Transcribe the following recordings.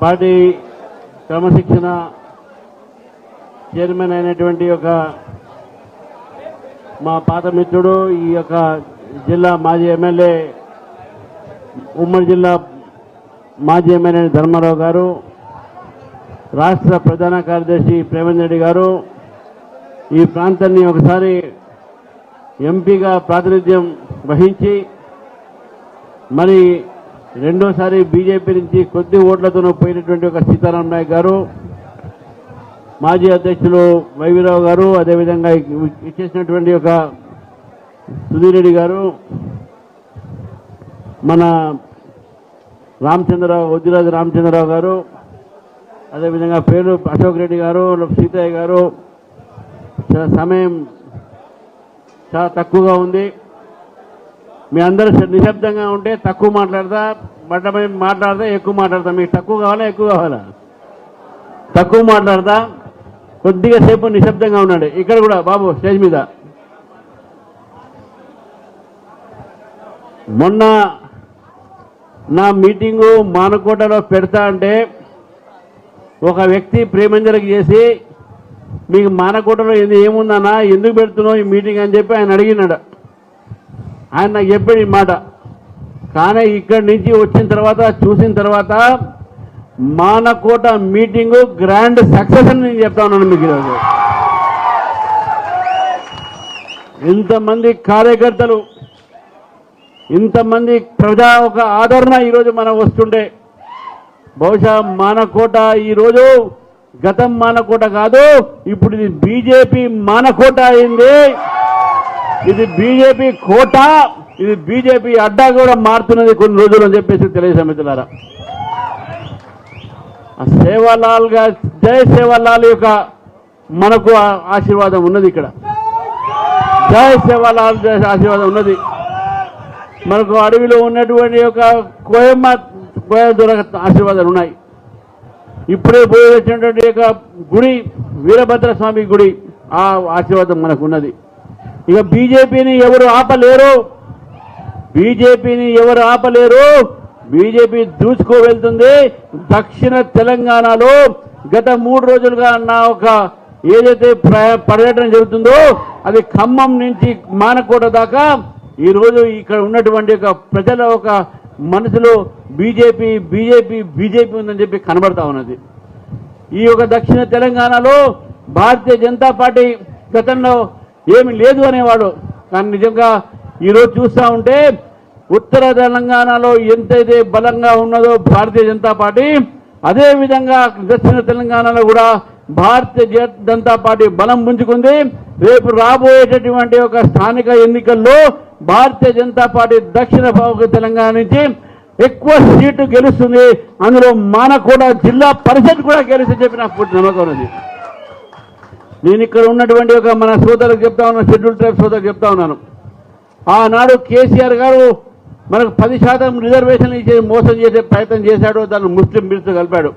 Party క్రమశిక్షణ chairman అయినటువంటి మా పాత మిత్రుడు ఈ యొక్క జిల్లా మాజీ ఎమ్మెల్యే ఉమ్మడి జిల్లా మాజీ ఎమ్మెల్యే ధర్మారావు గారు, రాష్ట్ర ప్రధాన కార్యదర్శి ప్రేమేందర్ రెడ్డి గారు, ఈ ప్రాంతాన్ని ఒకసారి ఎంపీగా ప్రాతినిధ్యం వహించి మరి రెండోసారి బీజేపీ నుంచి కొద్ది ఓట్లతో పోయినటువంటి సీతారాం నాయక్ గారు, మాజీ అధ్యక్షులు వైవీరావు గారు, అదేవిధంగా ఇచ్చేసినటువంటి సుధీర్ రెడ్డి గారు, మన వద్దిరాజు రామచంద్రరావు గారు, అదేవిధంగా పేరు అశోక్ రెడ్డి గారు, సీతయ్య గారు. సమయం చాలా తక్కువగా ఉంది. మీ అందరూ నిశ్శబ్దంగా ఉంటే తక్కువ మాట్లాడతా ఎక్కువ మాట్లాడతా. మీకు తక్కువ కావాలా ఎక్కువ కావాలా? తక్కువ మాట్లాడతా, కొద్దిగా సేపు నిశ్శబ్దంగా ఉన్నాడు. ఇక్కడ కూడా బాబు స్టేజ్ మీద మొన్న నా మీటింగు మానకోటలో పెడతా అంటే ఒక వ్యక్తి ప్రేమంజలికి చేసి, మీకు మానకోటలో ఏముందన్నా, ఎందుకు పెడుతున్నావు ఈ మీటింగ్ అని చెప్పి ఆయన అడిగినాడు. ఆయన నాకు చెప్పాడు ఈ మాట. కానీ ఇక్కడి నుంచి వచ్చిన తర్వాత చూసిన తర్వాత మానకోట మీటింగు గ్రాండ్ సక్సెస్ అని నేను చెప్తా ఉన్నాను మీకు. ఈరోజు ఇంతమంది కార్యకర్తలు, ఇంతమంది ప్రజా ఆదరణ ఈరోజు మనం వస్తుంటే, బహుశా మానకోట ఈరోజు గతం మానకోట కాదు, ఇప్పుడు ఇది బీజేపీ మానకోట అయింది. ఇది బీజేపీ కోట, ఇది బీజేపీ అడ్డా కూడా మారుతున్నది కొన్ని రోజులు అని చెప్పేసి తెలియజేసే మిత్రులారా. సేవాలాల్ గారు, జై సేవాలాల్ మనకు ఆశీర్వాదం ఉన్నది. ఇక్కడ జై సేవాలాల్ ఆశీర్వాదం ఉన్నది. మనకు అడవిలో ఉన్నటువంటి కోయంబత్తూర్ ఆశీర్వాదాలు ఉన్నాయి. ఇప్పుడే పోయి వచ్చినటువంటి గుడి వీరభద్ర స్వామి గుడి, ఆ ఆశీర్వాదం మనకు ఉన్నది. ఇక బీజేపీని ఎవరు ఆపలేరు, బీజేపీ దూచుకో వెళ్తుంది. దక్షిణ తెలంగాణలో గత 3 రోజులుగా నా ఏదైతే పర్యటన జరుగుతుందో అది ఖమ్మం నుంచి మానకోట దాకా ఈరోజు ఇక్కడ ఉన్నటువంటి ప్రజల మనసులో బీజేపీ ఉందని చెప్పి కనబడతా ఉన్నది. ఈ దక్షిణ తెలంగాణలో భారతీయ జనతా పార్టీ గతంలో ఏమి లేదు అనేవాడు. కానీ నిజంగా ఈరోజు చూస్తూ ఉంటే ఉత్తర తెలంగాణలో ఎంతైతే బలంగా ఉన్నదో భారతీయ జనతా పార్టీ, అదేవిధంగా దక్షిణ తెలంగాణలో కూడా భారతీయ జనతా పార్టీ బలం పుంజుకుంది. రేపు రాబోయేటటువంటి స్థానిక ఎన్నికల్లో భారతీయ జనతా పార్టీ దక్షిణ తెలంగాణ నుంచి ఎక్కువ సీటు గెలుస్తుంది. అందులో మానకోట జిల్లా పరిషత్ కూడా గెలుస్తుందని చెప్పి నాకు పూర్తి నమ్మకం ఉన్నది. నేను ఇక్కడ ఉన్నటువంటి మన సోదరులకు చెప్తా ఉన్నాను, షెడ్యూల్ ట్రైబ్ సోదరులకు చెప్తా ఉన్నాను. ఆనాడు కేసీఆర్ గారు మనకు 10% రిజర్వేషన్లు ఇచ్చే మోసం చేసే ప్రయత్నం చేశాడు. దాన్ని ముస్లిం బిల్తో కలిపాడు.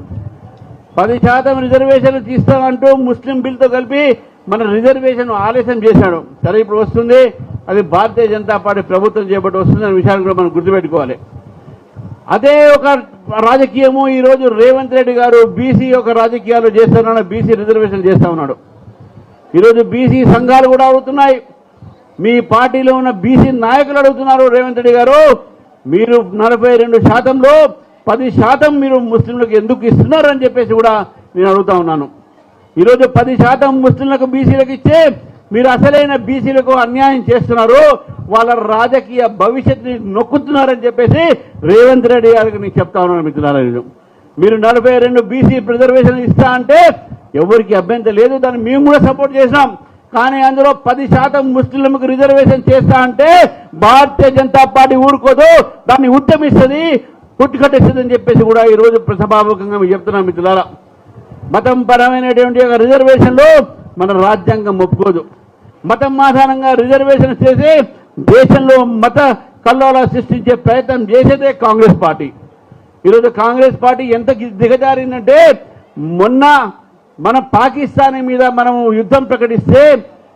10% రిజర్వేషన్లు తీస్తామంటూ ముస్లిం బిల్తో కలిపి మన రిజర్వేషన్ ఆలస్యం చేశాడు. సరే, ఇప్పుడు వస్తుంది, అది భారతీయ జనతా పార్టీ ప్రభుత్వం చేపట్టి వస్తుంది అనే విషయాన్ని కూడా మనం గుర్తుపెట్టుకోవాలి. అదే రాజకీయము ఈరోజు రేవంత్ రెడ్డి గారు బీసీ రాజకీయాలు చేస్తున్నాడు, బీసీ రిజర్వేషన్ చేస్తా ఉన్నాడు. ఈరోజు బీసీ సంఘాలు కూడా అడుగుతున్నాయి, మీ పార్టీలో ఉన్న బీసీ నాయకులు అడుగుతున్నారు, రేవంత్ రెడ్డి గారు మీరు 42%లో 10% మీరు ముస్లింలకు ఎందుకు ఇస్తున్నారు అని చెప్పేసి కూడా నేను అడుగుతా ఉన్నాను. ఈరోజు 10% ముస్లింలకు బీసీలకు ఇచ్చే మీరు అసలైన బీసీలకు అన్యాయం చేస్తున్నారు, వాళ్ళ రాజకీయ భవిష్యత్తుని నొక్కుతున్నారని చెప్పేసి రేవంత్ రెడ్డి గారికి నేను చెప్తా ఉన్నాను మిత్రులారా. మీరు 42 బీసీ రిజర్వేషన్ ఇస్తా అంటే ఎవరికి అభ్యంతరం లేదు, దాన్ని మేము కూడా సపోర్ట్ చేసినాం. కానీ అందులో 10% ముస్లింలకు రిజర్వేషన్ చేస్తా అంటే భారతీయ జనతా పార్టీ ఊరుకోదు, దాన్ని ఉద్యమిస్తుంది, కొట్టుకట్టేస్తుంది అని చెప్పేసి కూడా ఈరోజు సభాముఖంగా మేము చెప్తున్నాం మిత్రులారా. మతం పరమైనటువంటి రిజర్వేషన్లో మన రాజ్యాంగం ఒప్పుకోదు. మతం ఆధారంగా రిజర్వేషన్ చేసి దేశంలో మత కల్లోల సృష్టించే ప్రయత్నం చేసేదే కాంగ్రెస్ పార్టీ. ఈరోజు కాంగ్రెస్ పార్టీ ఎంత దిగజారిందంటే, మొన్న మన పాకిస్తాన్ మీద మనం యుద్ధం ప్రకటిస్తే,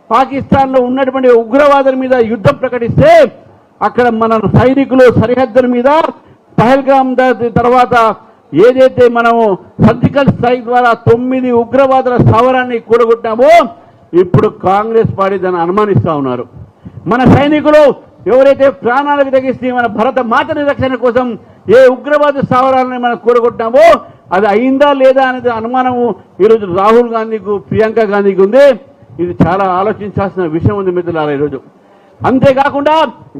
పాకిస్తాన్లో ఉన్నటువంటి ఉగ్రవాదుల మీద యుద్ధం ప్రకటిస్తే, అక్కడ మన సైనికులు సరిహద్దుల మీద పహల్గామ్ తర్వాత ఏదైతే మనము సర్జికల్ స్ట్రైక్ ద్వారా 9 ఉగ్రవాదుల స్థావరాన్ని కూడగొట్టామో ఇప్పుడు కాంగ్రెస్ పార్టీ దాన్ని అనుమానిస్తూ ఉన్నారు. మన సైనికులు ఎవరైతే ప్రాణాలకు తెగిస్తే మన భరత మాతని రక్షణ కోసం ఏ ఉగ్రవాద స్థావరాలని మనం కూడగొట్టామో అది అయిందా లేదా అనేది అనుమానము ఈరోజు రాహుల్ గాంధీకు, ప్రియాంక గాంధీకి ఉంది. ఇది చాలా ఆలోచించాల్సిన విషయం ఉంది మిత్రులారా ఈరోజు. అంతేకాకుండా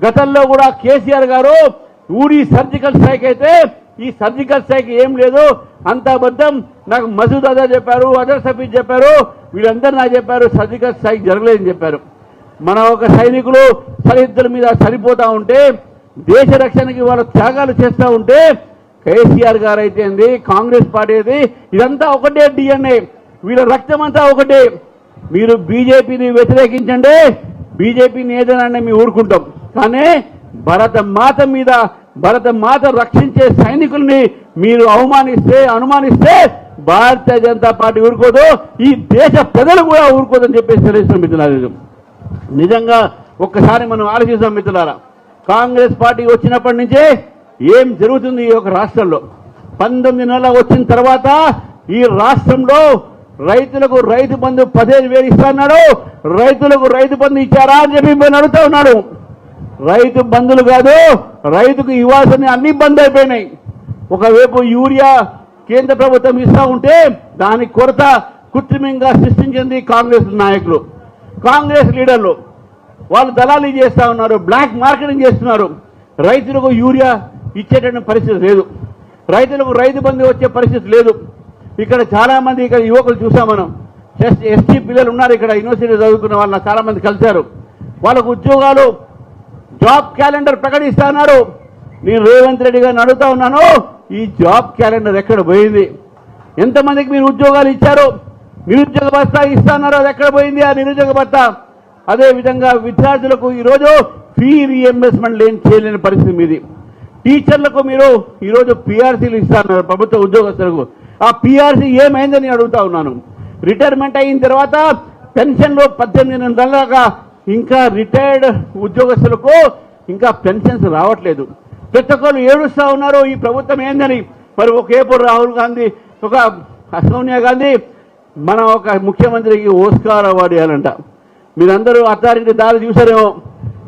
గతంలో కూడా కేసీఆర్ గారు ఊరి సర్జికల్ స్ట్రైక్ అయితే ఈ సర్జికల్ స్ట్రైక్ ఏం లేదు, అంత అబద్ధం, నాకు మసూద్ అజర్ చెప్పారు, అజర్ సఫీద్ చెప్పారు, వీళ్ళందరూ నాకు చెప్పారు సర్జికల్ స్ట్రైక్ జరగలేదని చెప్పారు. మన ఒక సైనికులు సరిహద్దుల మీద చనిపోతూ ఉంటే, దేశ రక్షణకి వాళ్ళు త్యాగాలు చేస్తూ ఉంటే కేసీఆర్ గారు అయితే ఏంది, కాంగ్రెస్ పార్టీ అయితే ఇదంతా ఒకటే డిఎన్ఏ, వీళ్ళ రక్తం అంతా ఒకటే. మీరు బీజేపీని వ్యతిరేకించండి, బీజేపీని ఏదైనా మేము ఊరుకుంటాం, కానీ భరత మాత మీద భరత మాత రక్షించే సైనికుల్ని మీరు అనుమానిస్తే భారతీయ జనతా పార్టీ ఊరుకోదు, ఈ దేశ ప్రజలు కూడా ఊరుకోదని చెప్పేసి తెలియజేస్తాం మిత్రులారా. నిజంగా ఒక్కసారి మనం ఆలోచిస్తాం మిత్రులారా, కాంగ్రెస్ పార్టీ వచ్చినప్పటి నుంచే ఏం జరుగుతుంది ఈ యొక్క రాష్ట్రంలో. 19 నెలలు వచ్చిన తర్వాత ఈ రాష్ట్రంలో రైతులకు రైతు బంధు 15,000 ఇస్తున్నాడు. రైతులకు రైతు బంధు ఇచ్చారా అని చెప్పి మేము అడుగుతా ఉన్నాడు. రైతు బంధులు కాదు, రైతుకు ఇవ్వాల్సిన అన్ని బంద్ అయిపోయినాయి. ఒకవైపు యూరియా కేంద్ర ప్రభుత్వం ఇస్తూ ఉంటే దాని కొరత కృత్రిమంగా సృష్టించింది కాంగ్రెస్ నాయకులు, కాంగ్రెస్ లీడర్లు. వాళ్ళు దళాలు చేస్తూ ఉన్నారు, బ్లాక్ మార్కెటింగ్ చేస్తున్నారు. రైతులకు యూరియా ఇచ్చేటువంటి పరిస్థితి లేదు, రైతులకు రైతు బంధు వచ్చే పరిస్థితి లేదు. ఇక్కడ చాలా మంది ఇక్కడ యువకులు చూసాం మనం, ఎస్టీ పిల్లలు ఉన్నారు ఇక్కడ, యూనివర్సిటీ చదువుకున్న వాళ్ళని చాలా మంది కలిశారు. వాళ్ళకు ఉద్యోగాలు జాబ్ క్యాలెండర్ ప్రకటిస్తున్నారు. నేను రేవంత్ రెడ్డి గారిని అడుగుతా ఉన్నాను, ఈ జాబ్ క్యాలెండర్ ఎక్కడ పోయింది? ఎంతమందికి మీరు ఉద్యోగాలు ఇచ్చారు? నిరుద్యోగ భత్తా ఇస్తున్నారు, అది ఎక్కడ పోయింది ఆ నిరుద్యోగ భత్తా? అదేవిధంగా విద్యార్థులకు ఈరోజు ఫీ రీఎంబర్స్మెంట్ చేయలేని పరిస్థితి మీది. టీచర్లకు మీరు ఈరోజు పీఆర్సీలు ఇస్తున్నారు ప్రభుత్వ ఉద్యోగస్తులకు, ఆ పీఆర్సీ ఏమైందని అడుగుతా ఉన్నాను. రిటైర్మెంట్ అయిన తర్వాత పెన్షన్లు 18 నెలల దాకా ఇంకా రిటైర్డ్ ఉద్యోగస్తులకు ఇంకా పెన్షన్స్ రావట్లేదు. ప్రతి ఒక్కరు ఏడుస్తూ ఉన్నారు ఈ ప్రభుత్వం ఏందని. మరి ఒకేపు రాహుల్ గాంధీ, ఒక సోనియా గాంధీ మన ఒక ముఖ్యమంత్రికి ఓస్కార్ అవార్డు ఇవ్వాలంట. మీరందరూ అత్తారింటి దారి చూసారేమో,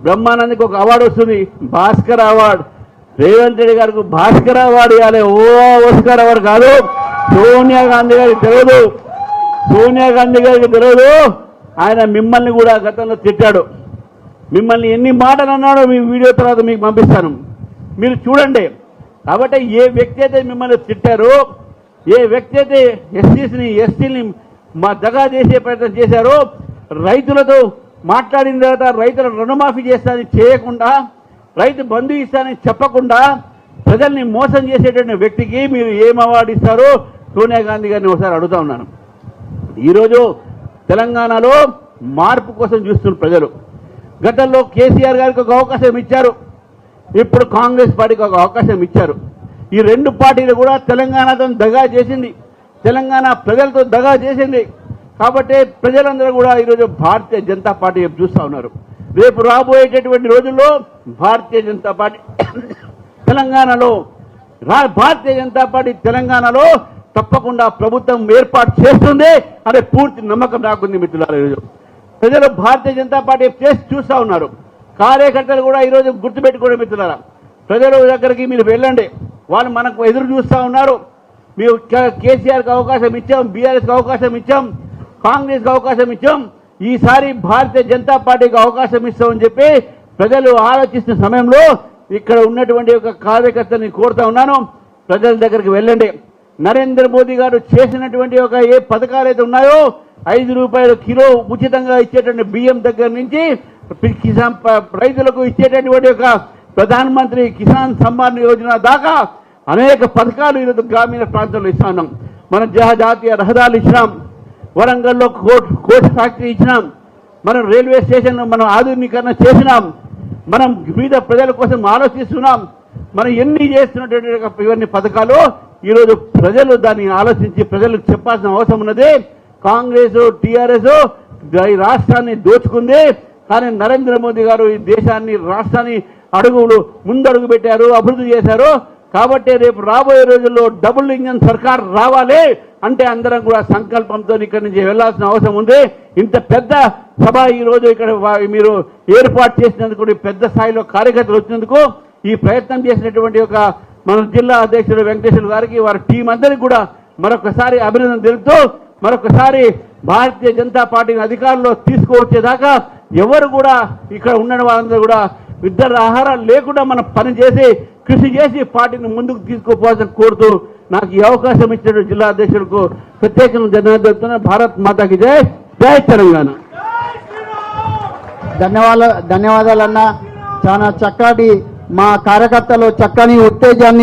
బ్రహ్మానందకి ఒక అవార్డు వస్తుంది, భాస్కర్ అవార్డు. రేవంత్ రెడ్డి గారికి భాస్కర్ అవార్డు ఇవ్వాలి, ఓస్కార్ అవార్డు కాదు. సోనియా గాంధీ గారికి తెలియదు, సోనియా గాంధీ గారికి తెలియదు. ఆయన మిమ్మల్ని కూడా గతంలో తిట్టాడు, మిమ్మల్ని ఎన్ని మాటలు అన్నాడో మీ వీడియో తర్వాత మీకు పంపిస్తాను, మీరు చూడండి. కాబట్టి ఏ వ్యక్తి అయితే మిమ్మల్ని తిట్టారో, ఏ వ్యక్తి అయితే ఎస్టీని మా దగా చేసే ప్రయత్నం చేశారో, రైతులతో మాట్లాడిన తర్వాత రైతుల రుణమాఫీ చేస్తానని చేయకుండా, రైతు బంధు ఇస్తానని చెప్పకుండా ప్రజల్ని మోసం చేసేటువంటి వ్యక్తికి మీరు ఏం అవార్డు ఇస్తారో సోనియా గాంధీ గారిని ఒకసారి అడుగుతా ఉన్నాను. ఈరోజు తెలంగాణలో మార్పు కోసం చూస్తున్న ప్రజలు, గతంలో కేసీఆర్ గారికి ఒక అవకాశం ఇచ్చారు, ఇప్పుడు కాంగ్రెస్ పార్టీకి ఒక అవకాశం ఇచ్చారు. ఈ రెండు పార్టీలు కూడా తెలంగాణతో దగా చేసింది, తెలంగాణ ప్రజలతో దగా చేసింది. కాబట్టి ప్రజలందరూ కూడా ఈరోజు భారతీయ జనతా పార్టీ చూస్తూ ఉన్నారు. రేపు రాబోయేటటువంటి రోజుల్లో భారతీయ జనతా పార్టీ తెలంగాణలో తప్పకుండా ప్రభుత్వం ఏర్పాటు చేస్తుంది అనే పూర్తి నమ్మకం నాకుంది మిత్రులారా. ఈరోజు ప్రజలు భారతీయ జనతా పార్టీ చేసి చూస్తూ ఉన్నారు. కార్యకర్తలు కూడా ఈరోజు గుర్తుపెట్టుకోండి మిత్రులారా, ప్రజల దగ్గరికి మీరు వెళ్ళండి, వాళ్ళు మనకు ఎదురు చూస్తూ ఉన్నారు. మేము కేసీఆర్కి అవకాశం ఇచ్చాం, బీఆర్ఎస్కి అవకాశం ఇచ్చాం, కాంగ్రెస్కి అవకాశం ఇచ్చాం, ఈసారి భారతీయ జనతా పార్టీకి అవకాశం ఇస్తామని చెప్పి ప్రజలు ఆలోచిస్తున్న సమయంలో ఇక్కడ ఉన్నటువంటి ఒక కార్యకర్తని కోరుతా ఉన్నాను, ప్రజల దగ్గరికి వెళ్ళండి. నరేంద్ర మోదీ గారు చేసినటువంటి ఒక ఏ పథకాలు అయితే ఉన్నాయో, 5 రూపాయల కిలో ఉచితంగా ఇచ్చేటువంటి బియ్యం దగ్గర నుంచి కిసాన్ రైతులకు ఇచ్చేటటువంటి ఒక ప్రధాన మంత్రి కిసాన్ సమ్మాన్ యోజన దాకా అనేక పథకాలు ఈరోజు గ్రామీణ ప్రాంతంలో ఇస్తున్నాం. మనం జాతీయ రహదారులు ఇచ్చినాం, వరంగల్లో కోచ్ ఫ్యాక్టరీ ఇచ్చినాం, మనం రైల్వే స్టేషన్ మనం ఆధునీకరణ చేసినాం, మనం మీద ప్రజల కోసం ఆలోచిస్తున్నాం. మనం ఎన్ని చేస్తున్నటువంటి ఇవన్నీ పథకాలు ఈరోజు ప్రజలు దాన్ని ఆలోచించి ప్రజలకు చెప్పాల్సిన అవసరం ఉన్నది. కాంగ్రెస్ టీఆర్ఎస్ ఈ రాష్ట్రాన్ని దోచుకుంది, కానీ నరేంద్ర మోదీ గారు ఈ దేశాన్ని రాష్ట్రాన్ని ముందడుగు పెట్టారు, అభివృద్ధి చేశారు. కాబట్టి రేపు రాబోయే రోజుల్లో డబుల్ ఇంజన్ సర్కార్ రావాలి అంటే అందరం కూడా సంకల్పంతో ఇక్కడి నుంచి వెళ్లాల్సిన అవసరం ఉంది. ఇంత పెద్ద సభ ఈ రోజు ఇక్కడ మీరు ఏర్పాటు చేసినందుకు, పెద్ద స్థాయిలో కార్యకర్తలు వచ్చినందుకు, ఈ ప్రయత్నం చేసినటువంటి ఒక మన జిల్లా అధ్యక్షుడు వెంకటేశ్వర గారికి, వారి టీం అందరికీ కూడా మరొకసారి అభినందన తెలుపుతూ, మరొకసారి భారతీయ జనతా పార్టీని అధికారంలో తీసుకువచ్చేదాకా ఎవరు కూడా ఇక్కడ ఉన్న వాళ్ళందరూ కూడా విద్యుత్ ఆహారాలు లేకుండా మనం పనిచేసి కృషి చేసి పార్టీని ముందుకు తీసుకుపోవాలని కోరుతూ నాకు ఈ అవకాశం ఇచ్చిన జిల్లా అధ్యక్షులకు ప్రత్యేకంగా ధన్యవాదాలు తెలుపుతున్నా. భారత్ మాతాకి జై, జై తెలంగాణ. ధన్యవాదాలన్నా. చాలా చక్కటి మా కార్యకర్తలు చక్కని ఉత్తేజాన్ని